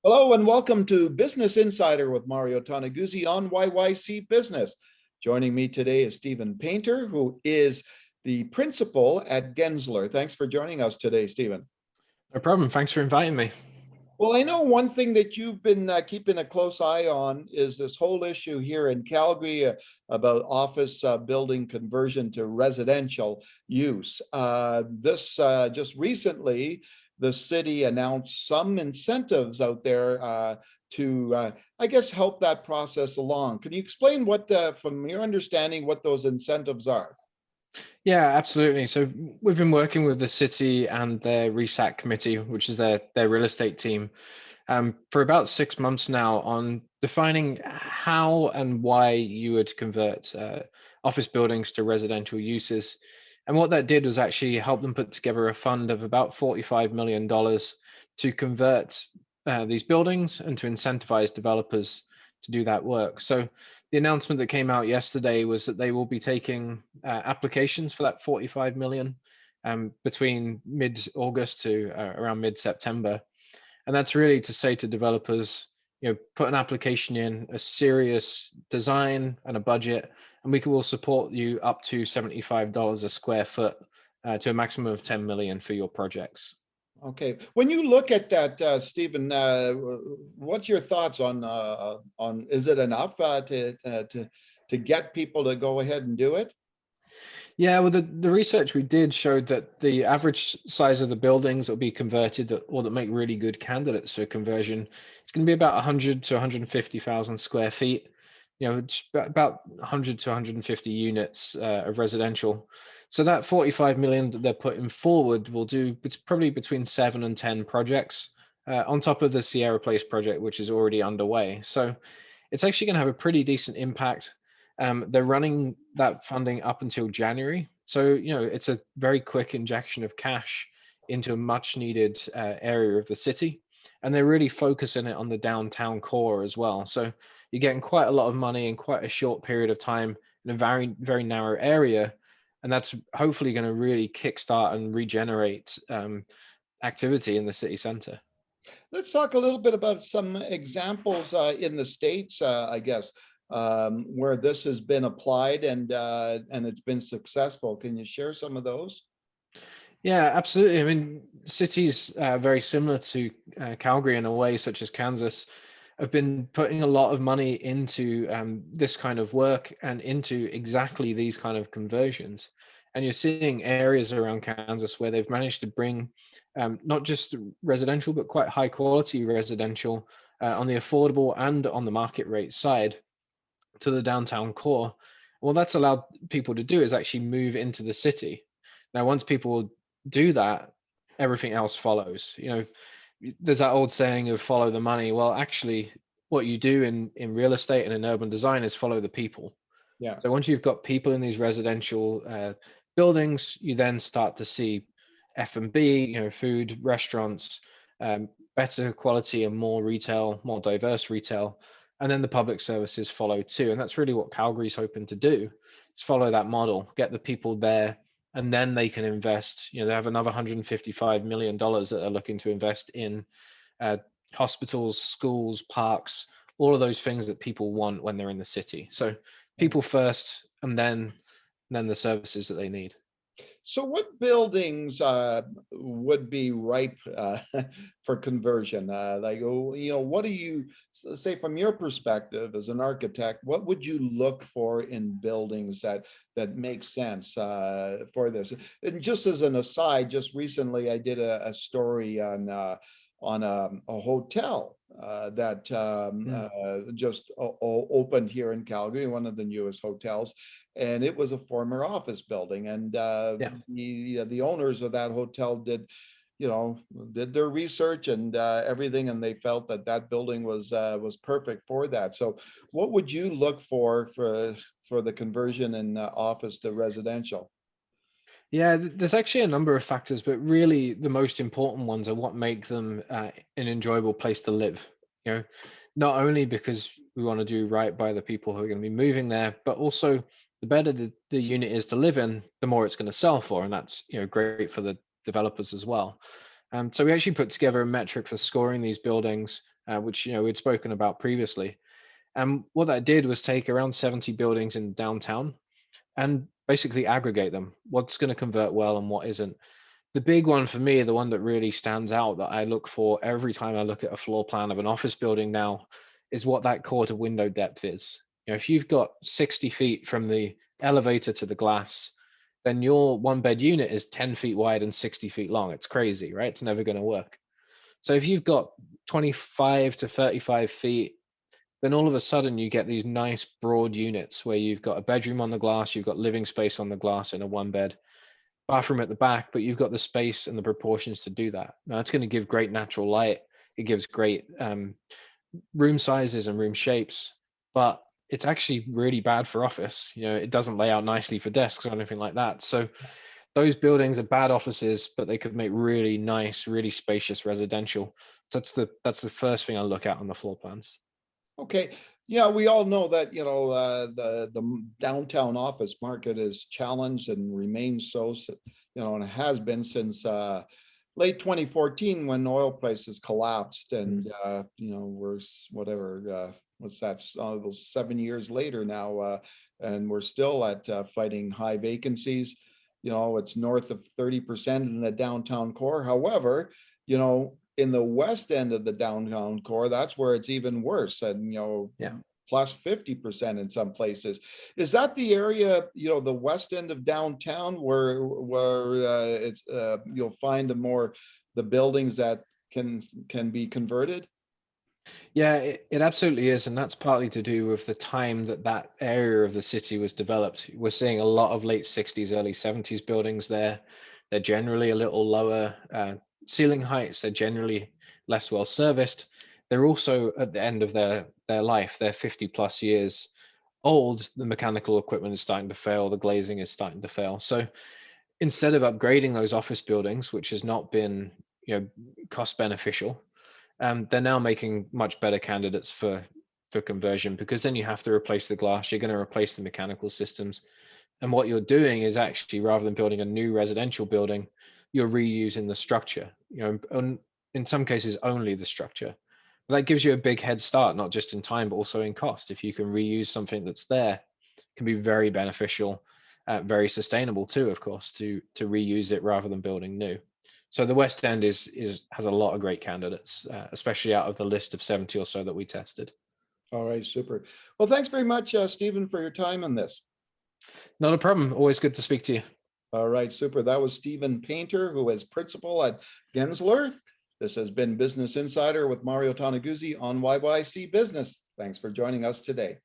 Hello and welcome to Business Insider with Mario Toneguzzi on YYC Business. Joining me today is Stephen Paynter, who is the principal at Gensler. Thanks for joining us today, Stephen. No problem. Thanks for inviting me. Well, I know one thing that you've been keeping a close eye on is this whole issue here in Calgary about office building conversion to residential use. Just recently, the city announced some incentives out there to, I guess, help that process along. Can you explain what, from your understanding, what those incentives are? Yeah, absolutely. So we've been working with the city and their RESAC committee, which is their real estate team, for about 6 months now on defining how and why you would convert office buildings to residential uses. And what that did was actually help them put together a fund of about $45 million to convert these buildings and to incentivize developers to do that work. So the announcement that came out yesterday was that they will be taking applications for that 45 million between mid-August to around mid-September. And that's really to say to developers, put an application in, a serious design and a budget, and we will support you up to $75 a square foot to a maximum of 10 million for your projects. Okay. When you look at that, Stephen, what's your thoughts on is it enough to get people to go ahead and do it? Yeah, well, the research we did showed that the average size of the buildings that will be converted or that make really good candidates for conversion is going to be about 100 to 150,000 square feet. It's about 100 to 150 units of residential. So that 45 million that they're putting forward will do it's probably between 7 and 10 projects on top of the Sierra Place project, which is already underway. So it's actually going to have a pretty decent impact. They're running that funding up until January. So, it's a very quick injection of cash into a much needed area of the city. And they're really focusing it on the downtown core as well. So you're getting quite a lot of money in quite a short period of time in a very, very narrow area. And that's hopefully going to really kickstart and regenerate activity in the city center. Let's talk a little bit about some examples in the States, I guess, where this has been applied and it's been successful. Can you share some of those? Yeah, absolutely. I mean, cities very similar to Calgary in a way, such as Kansas, have been putting a lot of money into this kind of work and into exactly these kind of conversions. And you're seeing areas around Kansas where they've managed to bring not just residential, but quite high quality residential on the affordable and on the market rate side to the downtown core. What that's allowed people to do is actually move into the city. Now, once people do that, everything else follows. There's that old saying of follow the money. Well, actually, what you do in real estate and in urban design is follow the people. Yeah. So once you've got people in these residential buildings, you then start to see F&B, food, restaurants, better quality and more retail, more diverse retail. And then the public services follow too. And that's really what Calgary's hoping to do, is follow that model, get the people there, and then they can invest. They have another $155 million that they're looking to invest in hospitals, schools, parks, all of those things that people want when they're in the city. So people first, and then the services that they need. So what buildings would be ripe for conversion? What do you say from your perspective as an architect? What would you look for in buildings that make sense for this? And just as an aside, just recently I did a story on a hotel that just opened here in Calgary, one of the newest hotels, and it was a former office building. And the owners of that hotel did their research and everything, and they felt that building was perfect for that. So, what would you look for the conversion in office to residential? Yeah, there's actually a number of factors, but really the most important ones are what make them an enjoyable place to live. Not only because we want to do right by the people who are going to be moving there, but also the better the unit is to live in, the more it's going to sell for, and that's great for the developers as well. So we actually put together a metric for scoring these buildings which we'd spoken about previously. And what that did was take around 70 buildings in downtown and basically aggregate them. What's going to convert well and what isn't. The big one for me, the one that really stands out that I look for every time I look at a floor plan of an office building now, is what that core to window depth is. If you've got 60 feet from the elevator to the glass, then your one bed unit is 10 feet wide and 60 feet long. It's crazy, right? It's never going to work. So if you've got 25 to 35 feet, then all of a sudden you get these nice broad units where you've got a bedroom on the glass, you've got living space on the glass in a one bed, bathroom at the back, but you've got the space and the proportions to do that. Now it's going to give great natural light. It gives great room sizes and room shapes, but it's actually really bad for office. It doesn't lay out nicely for desks or anything like that. So those buildings are bad offices, but they could make really nice, really spacious residential. So that's the first thing I look at on the floor plans. Okay. Yeah, we all know that, the downtown office market is challenged and remains so, and it has been since late 2014 when oil prices collapsed, and we're what's that, almost 7 years later now, and we're still at fighting high vacancies. It's north of 30% in the downtown core. However, in the west end of the downtown core, that's where it's even worse, and plus 50% in some places. Is that the area, the west end of downtown, where it's you'll find the buildings that can be converted? Yeah, it absolutely is, and that's partly to do with the time that area of the city was developed. We're seeing a lot of late 60s, early 70s buildings there. They're generally a little lower ceiling heights. They're generally less well serviced. They're also at the end of their life. They're 50 plus years old. The mechanical equipment is starting to fail. The glazing is starting to fail. So instead of upgrading those office buildings, which has not been cost beneficial, they're now making much better candidates for conversion, because then you have to replace the glass. You're going to replace the mechanical systems. And what you're doing is actually, rather than building a new residential building, you're reusing the structure, in some cases only the structure. But that gives you a big head start, not just in time, but also in cost. If you can reuse something that's there, it can be very beneficial, very sustainable too, of course, to reuse it rather than building new. So the West End has a lot of great candidates, especially out of the list of 70 or so that we tested. All right, super. Well, thanks very much, Stephen, for your time on this. Not a problem. Always good to speak to you. All right, super. That was Stephen Paynter, who is principal at Gensler. This has been Business Insider with Mario Toneguzzi on YYC Business. Thanks for joining us today.